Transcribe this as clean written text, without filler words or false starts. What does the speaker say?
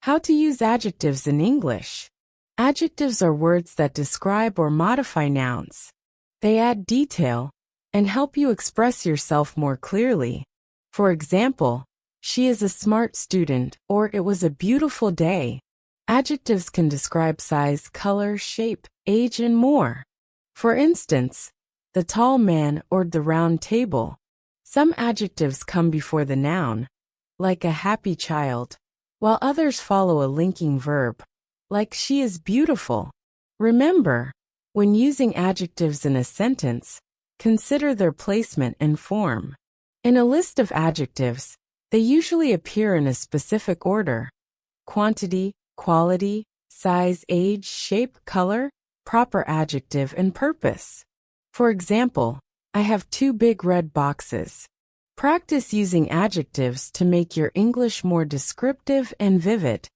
How to use adjectives in English. Adjectives are words that describe or modify nouns. They add detail and help you express yourself more clearly. For example, she is a smart student, or it was a beautiful day. Adjectives can describe size, color, shape, age, and more. For instance, the tall man or the round table. Some adjectives come before the noun, like a happy child, while others follow a linking verb, like she is beautiful. Remember, when using adjectives in a sentence, consider their placement and form. In a list of adjectives, they usually appear in a specific order: quantity, quality, size, age, shape, color, proper adjective, and purpose. For example, I have 2 big red boxes. Practice using adjectives to make your English more descriptive and vivid.